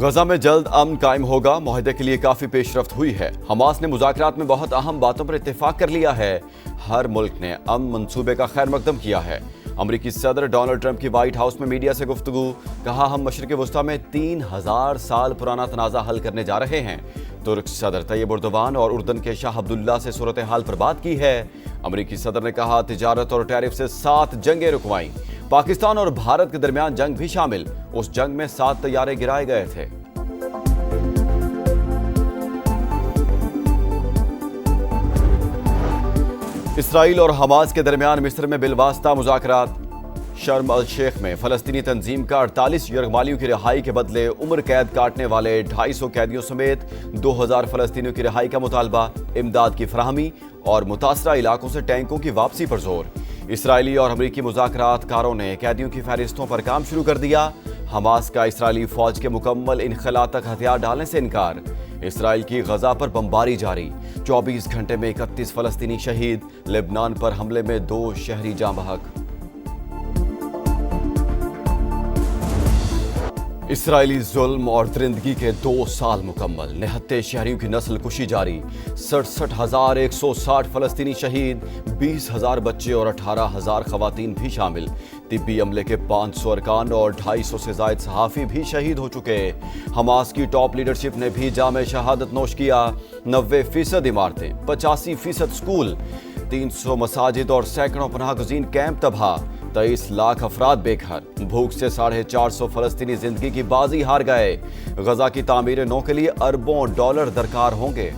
غزہ میں جلد امن قائم ہوگا، معاہدے کے لیے کافی پیش رفت ہوئی ہے۔ حماس نے مذاکرات میں بہت اہم باتوں پر اتفاق کر لیا ہے۔ ہر ملک نے امن منصوبے کا خیر مقدم کیا ہے۔ امریکی صدر ڈونلڈ ٹرمپ کی وائٹ ہاؤس میں میڈیا سے گفتگو، کہا ہم مشرق وسطیٰ میں 3000 سال پرانا تنازع حل کرنے جا رہے ہیں۔ ترک صدر طیب اردوان اور اردن کے شاہ عبداللہ سے صورتحال پر بات کی ہے۔ امریکی صدر نے کہا تجارت اور ٹیرف سے 7 جنگیں رکوائیں۔ پاکستان اور بھارت کے درمیان جنگ بھی شامل، اس جنگ میں 7 طیارے گرائے گئے تھے۔ اسرائیل اور حماس کے درمیان مصر میں بالواسطہ مذاکرات۔ شرم الشیخ میں فلسطینی تنظیم کا 48 یرغمالیوں کی رہائی کے بدلے عمر قید کاٹنے والے 250 قیدیوں سمیت 2000 فلسطینیوں کی رہائی کا مطالبہ، امداد کی فراہمی اور متاثرہ علاقوں سے ٹینکوں کی واپسی پر زور۔ اسرائیلی اور امریکی مذاکرات کاروں نے قیدیوں کی فہرستوں پر کام شروع کر دیا۔ حماس کا اسرائیلی فوج کے مکمل انخلاء تک ہتھیار ڈالنے سے انکار۔ اسرائیل کی غزہ پر بمباری جاری، 24 گھنٹے میں 31 فلسطینی شہید۔ لبنان پر حملے میں 2 شہری جاں بحق۔ اسرائیلی ظلم اور درندگی کے 2 سال مکمل، نہتے شہریوں کی نسل کشی جاری، 67,160 فلسطینی شہید، 20,000 بچے اور 18,000 خواتین بھی شامل۔ طبی عملے کے 500 ارکان اور 250 سے زائد صحافی بھی شہید ہو چکے۔ حماس کی ٹاپ لیڈرشپ نے بھی جام شہادت نوش کیا۔ 90% عمارتیں، 85% اسکول، 300 مساجد اور سینکڑوں پناہ گزین کیمپ تباہ، 23 لاکھ افراد بے گھر۔ بھوک سے 450 فلسطینی زندگی کی بازی ہار گئے۔ غزہ کی تعمیر نو کے لیے اربوں ڈالر درکار ہوں گے۔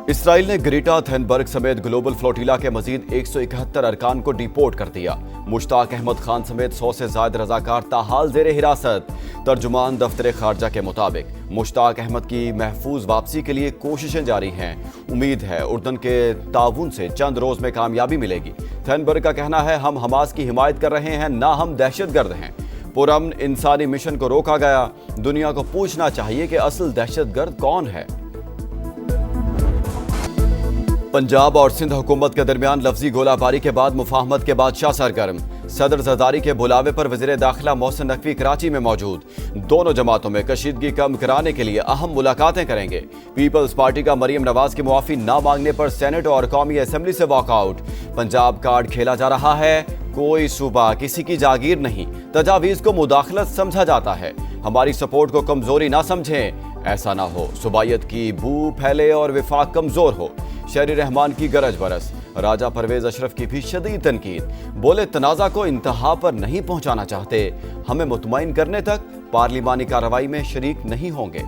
اسرائیل نے گریٹا تھنبرگ سمیت گلوبل فلوٹیلا کے مزید 171 ارکان کو ڈیپورٹ کر دیا۔ مشتاق احمد خان سمیت 100 سے زائد رضاکار تاحال زیر حراست۔ ترجمان دفتر خارجہ کے مطابق مشتاق احمد کی محفوظ واپسی کے لیے کوششیں جاری ہیں۔ امید ہے اردن کے تعاون سے چند روز میں کامیابی ملے گی۔ تھنبرگ کا کہنا ہے ہم حماس کی حمایت کر رہے ہیں، نہ ہم دہشت گرد ہیں۔ پرامن انسانی مشن کو روکا گیا۔ دنیا کو پوچھنا چاہیے کہ اصل دہشت گرد کون ہے۔ پنجاب اور سندھ حکومت کے درمیان لفظی گولہ باری کے بعد مفاہمت کے بادشاہ سرگرم۔ صدر زرداری کے بلاوے پر وزیر داخلہ محسن نقوی کراچی میں موجود۔ دونوں جماعتوں میں کشیدگی کم کرانے کے لیے اہم ملاقاتیں کریں گے۔ پیپلز پارٹی کا مریم نواز کی معافی نہ مانگنے پر سینٹ اور قومی اسمبلی سے واک آؤٹ۔ پنجاب کارڈ کھیلا جا رہا ہے، کوئی صوبہ کسی کی جاگیر نہیں، تجاویز کو مداخلت سمجھا جاتا ہے۔ ہماری سپورٹ کو کمزوری نہ سمجھیں، ایسا نہ ہو صوبائیت کی بو پھیلے اور وفاق کمزور ہو۔ شہری رحمان کی گرج برس، راجہ پرویز اشرف کی بھی شدید تنقید، بولے تنازع کو انتہا پر نہیں پہنچانا چاہتے، ہمیں مطمئن کرنے تک پارلیمانی کارروائی میں شریک نہیں ہوں گے۔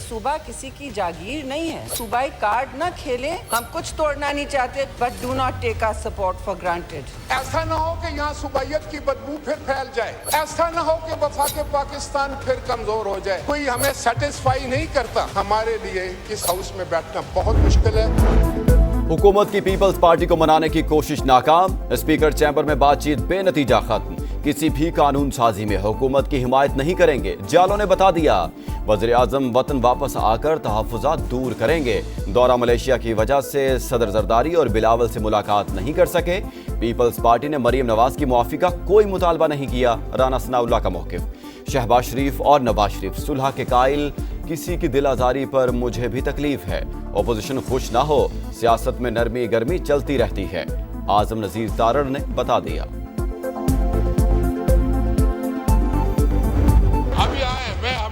صوبہ کسی کی جاگیر نہیں ہے، صوبائی کارڈ نہ کھیلیں، ہم کچھ توڑنا نہیں چاہتے، but do not take our support for granted۔ ایسا نہ ہو کہ یہاں صوبائیت کی بدبو پھر پھیل جائے، ایسا نہ ہو کہ وفاق پاکستان پھر کمزور ہو جائے۔ کوئی ہمیں سیٹسفائی نہیں کرتا، ہمارے لیے اس ہاؤس میں بیٹھنا بہت مشکل ہے۔ حکومت کی پیپلز پارٹی کو منانے کی کوشش ناکام، اسپیکر چیمبر میں بات چیت بے نتیجہ ختم۔ کسی بھی قانون سازی میں حکومت کی حمایت نہیں کریں گے، جالوں نے بتا دیا۔ وزیر اعظم وطن واپس آ کر تحفظات دور کریں گے۔ دورہ ملیشیا کی وجہ سے صدر زرداری اور بلاول سے ملاقات نہیں کر سکے۔ پیپلز پارٹی نے مریم نواز کی معافی کا کوئی مطالبہ نہیں کیا، رانا ثناءاللہ کا موقف۔ شہباز شریف اور نواز شریف صلح کے قائل، کسی کی دل آزاری پر مجھے بھی تکلیف ہے، اپوزیشن خوش نہ ہو، سیاست میں نرمی گرمی چلتی رہتی ہے، اعظم نذیر تارڑ نے بتا دیا۔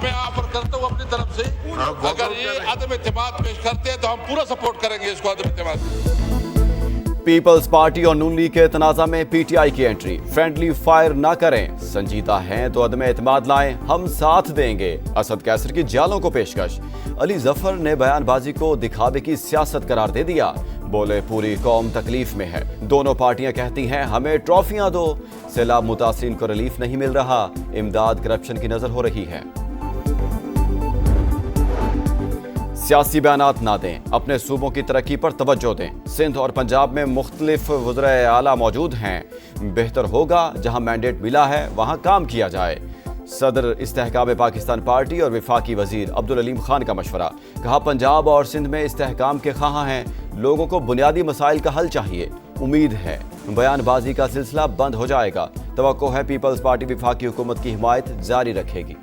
میں آفر کرتا ہوں اپنی طرف سے، اگر یہ عدم اعتماد پیش کرتے ہیں تو ہم پورا سپورٹ کریں گے اس کو، عدم اعتماد۔ پیپلز پارٹی اور نون لیگ کے تنازع میں پی ٹی آئی کی انٹری، فرینڈلی فائر نہ کریں، سنجیدہ ہیں تو عدم اعتماد لائیں، ہم ساتھ دیں گے، اسد قیصر کی جالوں کو پیشکش۔ علی ظفر نے بیان بازی کو دکھاوے کی سیاست قرار دے دیا، بولے پوری قوم تکلیف میں ہے، دونوں پارٹیاں کہتی ہیں ہمیں ٹرافیاں دو، سیلاب متاثرین کو ریلیف نہیں مل رہا، امداد کرپشن کی نظر ہو رہی ہے۔ سیاسی بیانات نہ دیں، اپنے صوبوں کی ترقی پر توجہ دیں۔ سندھ اور پنجاب میں مختلف وزرائے اعلیٰ موجود ہیں، بہتر ہوگا جہاں مینڈیٹ ملا ہے وہاں کام کیا جائے۔ صدر استحکام پاکستان پارٹی اور وفاقی وزیر عبدالعلیم خان کا مشورہ، کہا پنجاب اور سندھ میں استحکام کے خواہاں ہیں، لوگوں کو بنیادی مسائل کا حل چاہیے، امید ہے بیان بازی کا سلسلہ بند ہو جائے گا، توقع ہے پیپلز پارٹی وفاقی حکومت کی حمایت جاری رکھے گی۔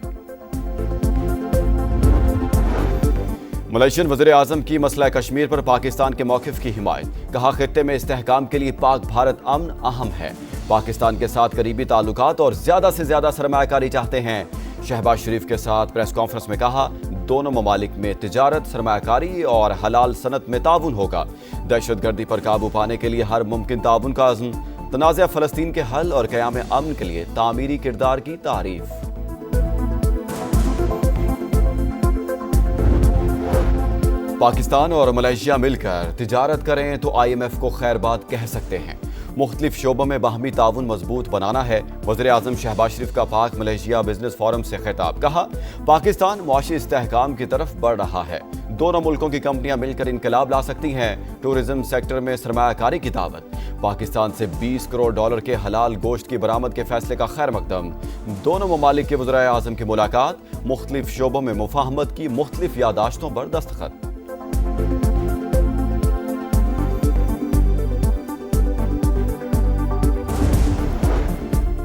ملیشین وزیر اعظم کی مسئلہ کشمیر پر پاکستان کے موقف کی حمایت، کہا خطے میں استحکام کے لیے پاک بھارت امن اہم ہے، پاکستان کے ساتھ قریبی تعلقات اور زیادہ سے زیادہ سرمایہ کاری چاہتے ہیں۔ شہباز شریف کے ساتھ پریس کانفرنس میں کہا دونوں ممالک میں تجارت، سرمایہ کاری اور حلال صنعت میں تعاون ہوگا، دہشت گردی پر قابو پانے کے لیے ہر ممکن تعاون کا عزم، تنازع فلسطین کے حل اور قیام امن کے لیے تعمیری کردار کی تعریف۔ پاکستان اور ملیشیا مل کر تجارت کریں تو آئی ایم ایف کو خیر بات کہہ سکتے ہیں، مختلف شعبوں میں باہمی تعاون مضبوط بنانا ہے، وزیر اعظم شہباز شریف کا پاک ملیشیا بزنس فورم سے خطاب، کہا پاکستان معاشی استحکام کی طرف بڑھ رہا ہے، دونوں ملکوں کی کمپنیاں مل کر انقلاب لا سکتی ہیں، ٹورزم سیکٹر میں سرمایہ کاری کی دعوت، پاکستان سے $20 کروڑ کے حلال گوشت کی برآمد کے فیصلے کا خیر مقدم، دونوں ممالک کے وزرائے اعظم کی ملاقات، مختلف شعبوں میں مفاہمت کی مختلف یادداشتوں پر دستخط۔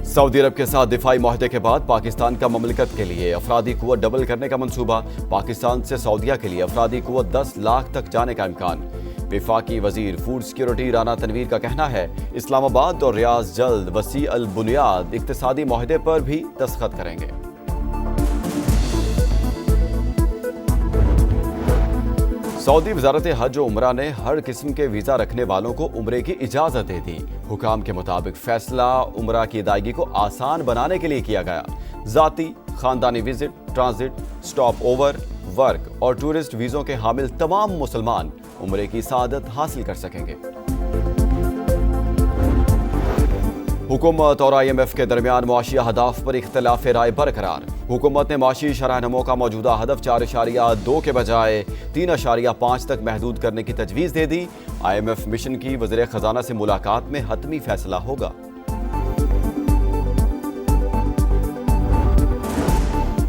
سعودی عرب کے ساتھ دفاعی معاہدے کے بعد پاکستان کا مملکت کے لیے افرادی قوت ڈبل کرنے کا منصوبہ، پاکستان سے سعودیہ کے لیے افرادی قوت 10 لاکھ تک جانے کا امکان۔ وفاقی وزیر فوڈ سیکیورٹی رانا تنویر کا کہنا ہے اسلام آباد اور ریاض جلد وسیع البنیاد اقتصادی معاہدے پر بھی دستخط کریں گے۔ سعودی وزارت حج و عمرہ نے ہر قسم کے ویزا رکھنے والوں کو عمرے کی اجازت دے دی، حکام کے مطابق فیصلہ عمرہ کی ادائیگی کو آسان بنانے کے لیے کیا گیا، ذاتی، خاندانی visit, transit, stop over, work اور ٹورسٹ ویزوں کے حامل تمام مسلمان عمرے کی سعادت حاصل کر سکیں گے۔ حکومت اور آئی ایم ایف کے درمیان معاشی اہداف پر اختلاف رائے برقرار، حکومت نے معاشی شرح نمو کا موجودہ ہدف 4.2 کے بجائے 3.5 تک محدود کرنے کی تجویز دے دی، آئی ایم ایف مشن کی وزیر خزانہ سے ملاقات میں حتمی فیصلہ ہوگا۔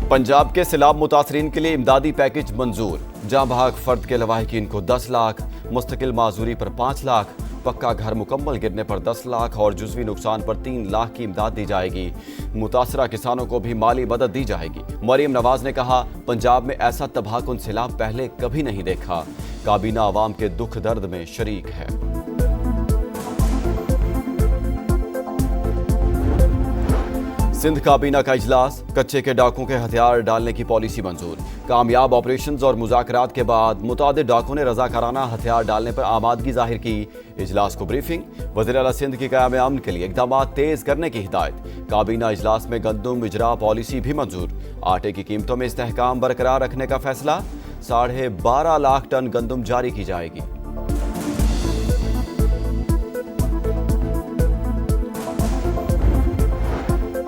پنجاب کے سیلاب متاثرین کے لیے امدادی پیکج منظور، جاں بحق فرد کے لواحقین کو 10 لاکھ، مستقل معذوری پر 5 لاکھ، پکا گھر مکمل گرنے پر 10 لاکھ اور جزوی نقصان پر 3 لاکھ کی امداد دی جائے گی، متاثرہ کسانوں کو بھی مالی مدد دی جائے گی۔ مریم نواز نے کہا پنجاب میں ایسا تباہ کن سیلاب پہلے کبھی نہیں دیکھا، کابینہ عوام کے دکھ درد میں شریک ہے۔ سندھ کابینہ کا اجلاس، کچے کے ڈاکوں کے ہتھیار ڈالنے کی پالیسی منظور، کامیاب آپریشنز اور مذاکرات کے بعد متعدد ڈاکوں نے رضاکارانہ ہتھیار ڈالنے پر آمادگی ظاہر کی، اجلاس کو بریفنگ، وزیر اعلیٰ سندھ کی قیام امن کے لیے اقدامات تیز کرنے کی ہدایت، کابینہ اجلاس میں گندم اجرا پالیسی بھی منظور، آٹے کی قیمتوں میں استحکام برقرار رکھنے کا فیصلہ، 12.5 لاکھ ٹن گندم جاری کی جائے گی۔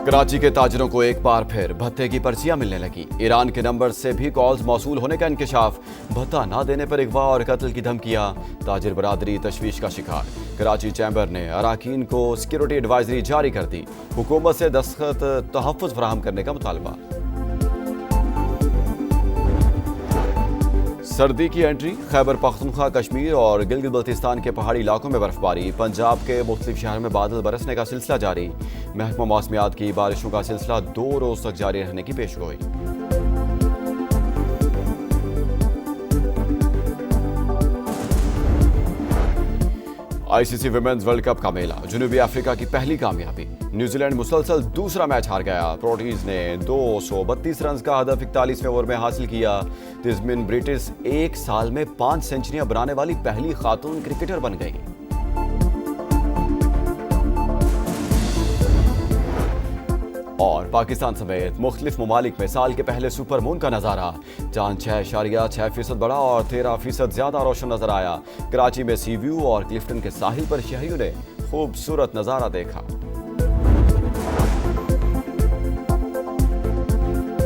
کراچی کے تاجروں کو ایک بار پھر بھتے کی پرچیاں ملنے لگی، ایران کے نمبر سے بھی کالز موصول ہونے کا انکشاف، بھتہ نہ دینے پر اغوا اور قتل کی دھمکیاں، تاجر برادری تشویش کا شکار، کراچی چیمبر نے اراکین کو سیکیورٹی ایڈوائزری جاری کر دی، حکومت سے دستخط تحفظ فراہم کرنے کا مطالبہ۔ سردی کی انٹری، خیبر پختونخوا، کشمیر اور گلگت بلتستان کے پہاڑی علاقوں میں برف باری، پنجاب کے مختلف شہروں میں بادل برسنے کا سلسلہ جاری، محکمہ موسمیات کی بارشوں کا سلسلہ 2 روز تک جاری رہنے کی پیشگوئی۔ آئی سی سی ویمنز ورلڈ کپ کا میلہ، جنوبی افریقہ کی پہلی کامیابی، نیوزی لینڈ مسلسل دوسرا میچ ہار گیا، پروٹیز نے 232 رنز کا ہدف 41ویں اوور میں حاصل کیا، تزمن بریٹس 1 سال میں 5 سنچریاں بنانے والی پہلی خاتون کرکٹر بن گئی۔ اور پاکستان سمیت مختلف ممالک میں سال کے پہلے سپر مون کا نظارہ، چاند 6.6% بڑا اور 13% زیادہ روشن نظر آیا، کراچی میں سی ویو اور کلفٹن کے ساحل پر شہریوں نے خوبصورت نظارہ دیکھا۔